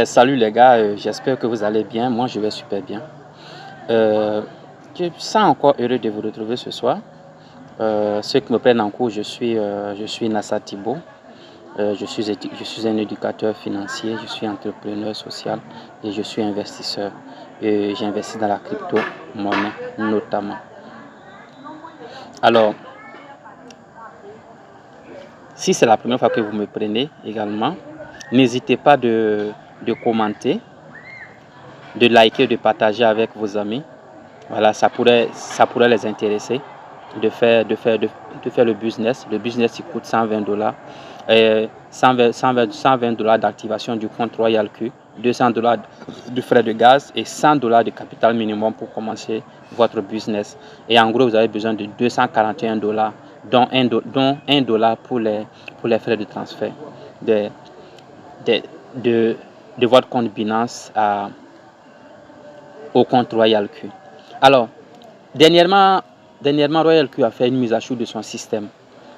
Salut les gars, j'espère que vous allez bien. Moi, je vais super bien. Euh, je me sens encore heureux de vous retrouver ce soir. Ceux qui me prennent en cours, je suis Nassa Thibault. Je suis un éducateur financier, je suis entrepreneur social et je suis investisseur. Et j'investis dans la crypto-monnaie notamment. Alors, si c'est la première fois que vous me prenez également, n'hésitez pas de commenter, de liker, de partager avec vos amis. Voilà, ça pourrait les intéresser de faire le business. Le business, il coûte 120 dollars. 120 dollars d'activation du compte Royal Q, 200 dollars de frais de gaz et 100 dollars de capital minimum pour commencer votre business. Et en gros, vous avez besoin de 241 dollars, dont 1 dollar pour les frais de transfert de, de, de, de votre compte Binance au compte Royal Q. Alors, dernièrement, Royal Q a fait une mise à jour de son système.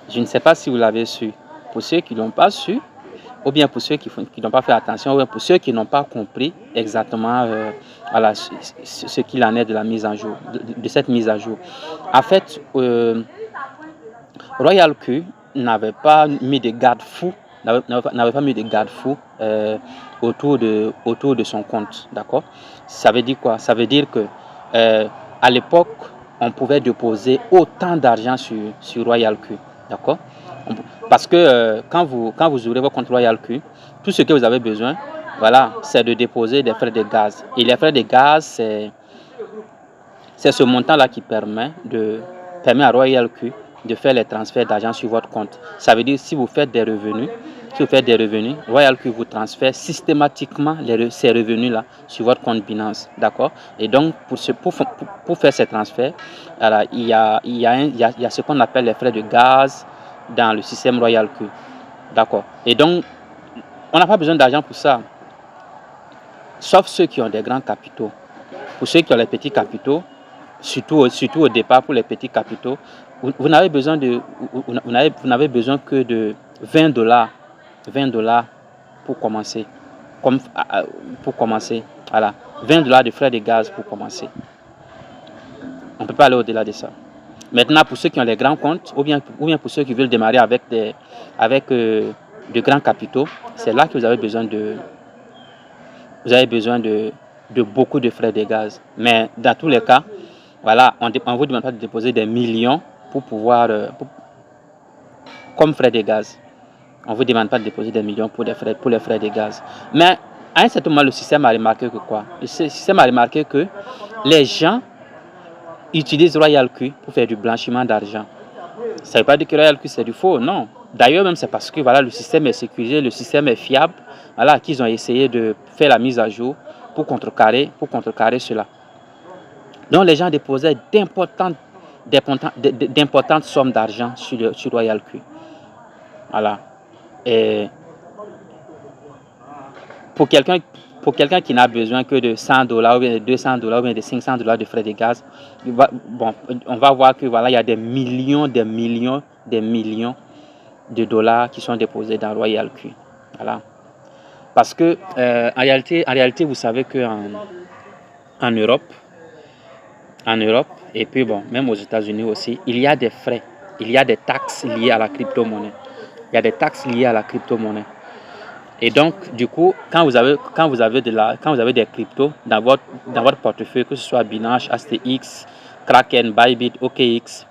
Je ne sais pas si vous l'avez su. Pour ceux qui ne l'ont pas su, ou bien pour ceux qui n'ont pas fait attention, ou bien pour ceux qui n'ont pas compris exactement ce qu'il en est de la mise en jour, de cette mise à jour. En fait, Royal Q n'avait pas mis de garde-fous, autour de son compte, d'accord? Ça veut dire quoi? Ça veut dire que à l'époque, on pouvait déposer autant d'argent sur Royal Q, d'accord? Parce que quand vous ouvrez votre compte Royal Q, tout ce que vous avez besoin, voilà, c'est de déposer des frais de gaz. Et les frais de gaz, c'est ce montant-là qui permet à Royal Q de faire les transferts d'argent sur votre compte. Ça veut dire si vous faites des revenus, Royal Q vous transfère systématiquement ces revenus-là sur votre compte Binance. D'accord? Et donc, pour faire ces transferts, alors, il y a ce qu'on appelle les frais de gaz dans le système Royal Q. D'accord? Et donc, on n'a pas besoin d'argent pour ça, sauf ceux qui ont des grands capitaux. Pour ceux qui ont les petits capitaux, surtout au départ pour les petits capitaux, vous n'avez besoin que de 20 dollars pour commencer. Voilà, 20 dollars de frais de gaz pour commencer. On ne peut pas aller au-delà de ça. Maintenant, pour ceux qui ont les grands comptes, ou bien pour ceux qui veulent démarrer avec de grands capitaux, c'est là que vous avez besoin de beaucoup de frais de gaz. Mais dans tous les cas, voilà, on ne vous demande pas de déposer des millions pour pouvoir, comme frais de gaz. On ne vous demande pas de déposer des millions pour les frais de gaz. Mais à un certain moment, le système a remarqué que quoi? Le système a remarqué que les gens utilisent Royal Q pour faire du blanchiment d'argent. Ça ne veut pas dire que Royal Q c'est du faux, non. D'ailleurs, même c'est parce que voilà, le système est sécurisé, le système est fiable, voilà, qu'ils ont essayé de faire la mise à jour pour contrecarrer cela. Donc les gens déposaient d'importantes sommes d'argent sur Royal Q. Voilà. Et pour quelqu'un qui n'a besoin que de 100 dollars, ou bien de 200 dollars, ou bien de 500 dollars de frais de gaz, on va voir que voilà, il y a des millions de dollars qui sont déposés dans Royal Q. Voilà. Parce que en réalité, vous savez qu'en Europe, et puis bon, même aux États-Unis aussi, il y a des frais, il y a des taxes liées à la crypto-monnaie. Et donc, du coup, quand vous avez des cryptos dans votre portefeuille, que ce soit Binance, HTX, Kraken, Bybit, OKX,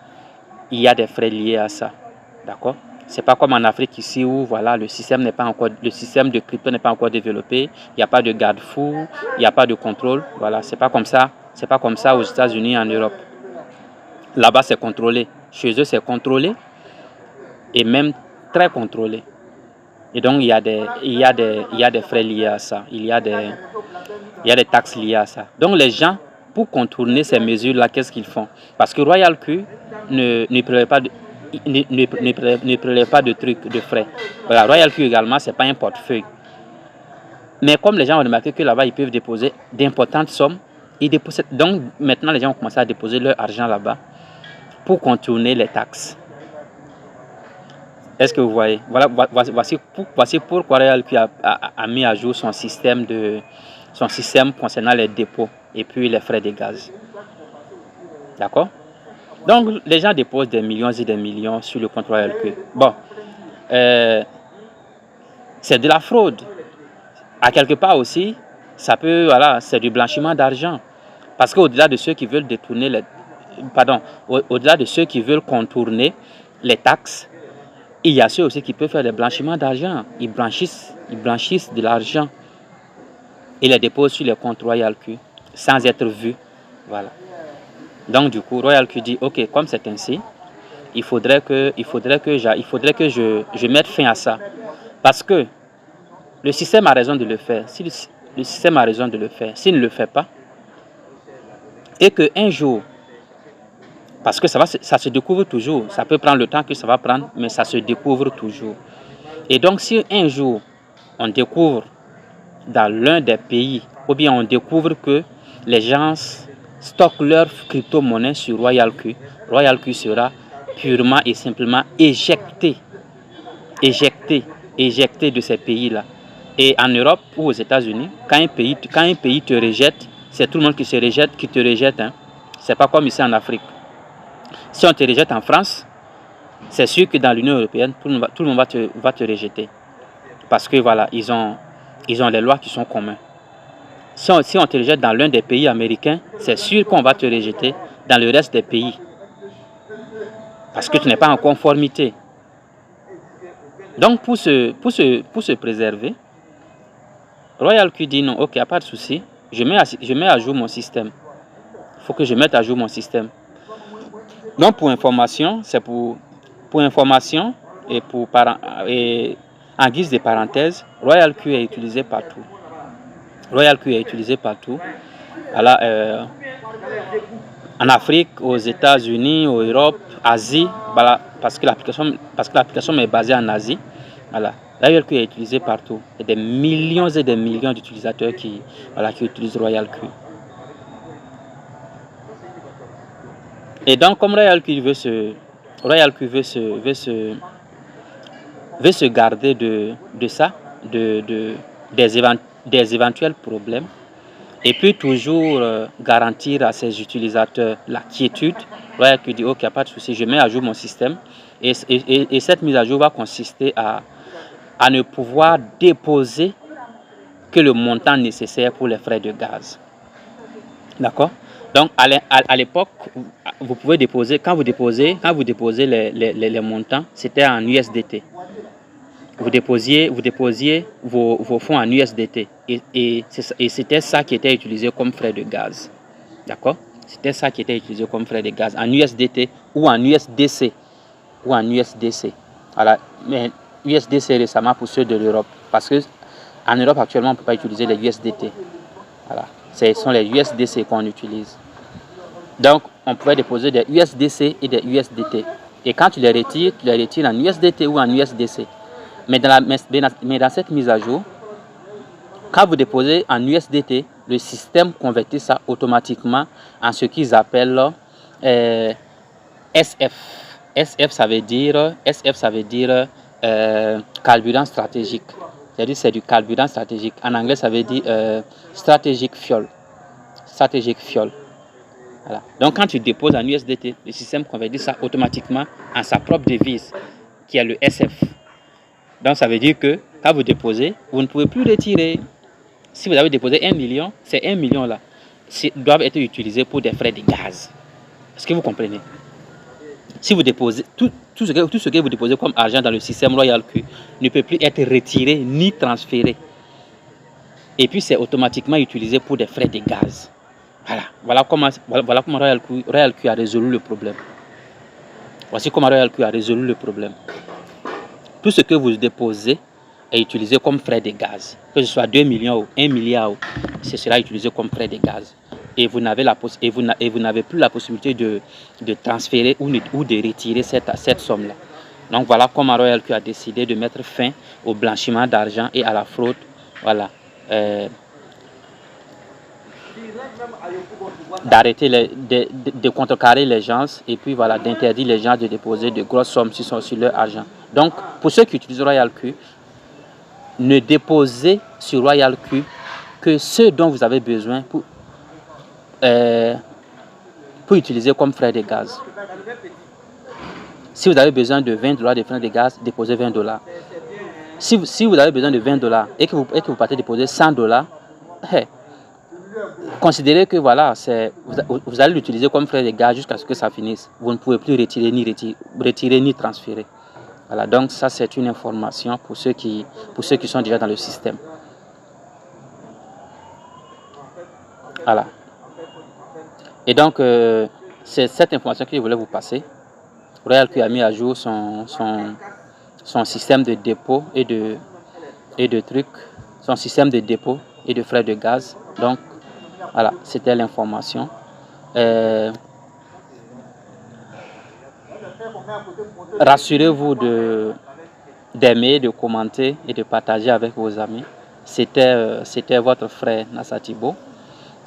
il y a des frais liés à ça. D'accord? C'est pas comme en Afrique ici où voilà, le système de crypto n'est pas encore développé, il n'y a pas de garde-fou, il n'y a pas de contrôle. Voilà, c'est pas comme ça aux États-Unis et en Europe. Là-bas, c'est contrôlé. Chez eux, c'est contrôlé et même très contrôlé. Et donc, il y a des frais liés à ça. Il y a des taxes liées à ça. Donc, les gens, pour contourner ces mesures-là, qu'est-ce qu'ils font? Parce que Royal Q ne prélève pas de trucs, de frais. Voilà, Royal Q également, ce n'est pas un portefeuille. Mais comme les gens ont remarqué que là-bas, ils peuvent déposer d'importantes sommes, donc maintenant, les gens ont commencé à déposer leur argent là-bas pour contourner les taxes. Est-ce que vous voyez? Voilà, voici pourquoi Royal Q a mis à jour son système concernant les dépôts et puis les frais de gaz. D'accord? Donc, les gens déposent des millions et des millions sur le compte Royal Q. Bon, c'est de la fraude. À quelque part aussi, ça peut, voilà, c'est du blanchiment d'argent. Parce qu'au-delà de ceux qui veulent détourner au-delà de ceux qui veulent contourner les taxes, il y a ceux aussi qui peuvent faire des blanchiments d'argent. Ils blanchissent de l'argent et les déposent sur les comptes Royal Q sans être vus. Voilà. Donc du coup, Royal Q dit, ok, comme c'est ainsi, il faudrait que je mette fin à ça. Parce que le système a raison de le faire. Si le système a raison de le faire, s'il ne le fait pas, et qu'un jour, parce que ça se découvre toujours, ça peut prendre le temps que ça va prendre, mais ça se découvre toujours. Et donc si un jour, on découvre dans l'un des pays, ou bien on découvre que les gens stockent leurs crypto-monnaies sur Royal Q sera purement et simplement éjecté de ces pays-là. Et en Europe ou aux États-Unis, quand un pays te rejette, c'est tout le monde qui te rejette. Hein. C'est pas comme ici en Afrique. Si on te rejette en France, c'est sûr que dans l'Union européenne, tout le monde va te rejeter. Parce que voilà, ils ont les lois qui sont communes. Si on te rejette dans l'un des pays américains, c'est sûr qu'on va te rejeter dans le reste des pays. Parce que tu n'es pas en conformité. Donc pour se préserver, Royal Q dit non, ok, il n'y a pas de souci, je mets à jour mon système. Il faut que je mette à jour mon système. Donc pour information, c'est pour information et en guise de parenthèse, Royal Q est utilisé partout. Royal Q est utilisé partout. Voilà, en Afrique, aux États-Unis, en Europe, Asie, voilà, parce que l'application est basée en Asie. Voilà. Royal Q est utilisé partout. Il y a des millions et des millions d'utilisateurs qui utilisent Royal Q. Et donc, comme Royal Q veut se garder de ça, des éventuels problèmes, et puis toujours garantir à ses utilisateurs la quiétude, Royal Q dit, ok, il n'y a pas de souci, je mets à jour mon système. Et cette mise à jour va consister à ne pouvoir déposer que le montant nécessaire pour les frais de gaz. D'accord? Donc, à l'époque, vous pouvez déposer, quand vous déposez les montants, c'était en USDT. Vous déposiez vos fonds en USDT. Et c'était ça qui était utilisé comme frais de gaz. D'accord? C'était ça qui était utilisé comme frais de gaz en USDT ou en USDC. Voilà. Mais USDC récemment pour ceux de l'Europe. Parce qu'en Europe, actuellement, on ne peut pas utiliser les USDT. Voilà. Ce sont les USDC qu'on utilise. Donc, on pouvait déposer des USDC et des USDT. Et quand tu les retires en USDT ou en USDC. Mais dans cette mise à jour, quand vous déposez en USDT, le système convertit ça automatiquement en ce qu'ils appellent SF. SF, ça veut dire carburant stratégique. C'est-à-dire c'est du carburant stratégique. En anglais, ça veut dire strategic fuel. Voilà. Donc, quand tu déposes en USDT, le système convertit ça automatiquement en sa propre devise, qui est le SF. Donc, ça veut dire que quand vous déposez, vous ne pouvez plus retirer. Si vous avez déposé 1 million, ces 1 million là doivent être utilisés pour des frais de gaz. Est-ce que vous comprenez? Si vous déposez, tout ce que vous déposez comme argent dans le système Royal Q ne peut plus être retiré ni transféré. Et puis, c'est automatiquement utilisé pour des frais de gaz. Voilà comment Royal Q a résolu le problème. Voici comment Royal Q a résolu le problème. Tout ce que vous déposez est utilisé comme frais de gaz. Que ce soit 2 millions ou 1 milliard, ce sera utilisé comme frais de gaz. Et vous n'avez plus la possibilité de transférer ou de retirer cette somme-là. Donc voilà comment Royal Q a décidé de mettre fin au blanchiment d'argent et à la fraude. Voilà. D'arrêter de contrecarrer les gens et puis voilà, d'interdire les gens de déposer de grosses sommes sur leur argent. Donc, pour ceux qui utilisent Royal Q, ne déposez sur Royal Q que ce dont vous avez besoin pour utiliser comme frais de gaz. Si vous avez besoin de 20 $ de frais de gaz, déposez 20 $. Si vous avez besoin de 20 $ et que vous partez déposer 100 $, considérez que voilà, vous allez l'utiliser comme frais de gaz jusqu'à ce que ça finisse. Vous ne pouvez plus retirer ni transférer. Voilà, donc ça c'est une information pour ceux qui sont déjà dans le système. Voilà. Et donc c'est cette information que je voulais vous passer. Royal Q a mis à jour son système de dépôt et de trucs, son système de dépôt et de frais de gaz. Donc voilà, c'était l'information. Rassurez-vous d'aimer, de commenter et de partager avec vos amis. C'était votre frère Nassatibo.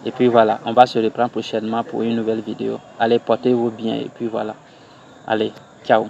Et puis voilà, on va se reprendre prochainement pour une nouvelle vidéo. Allez, portez-vous bien et puis voilà. Allez, ciao.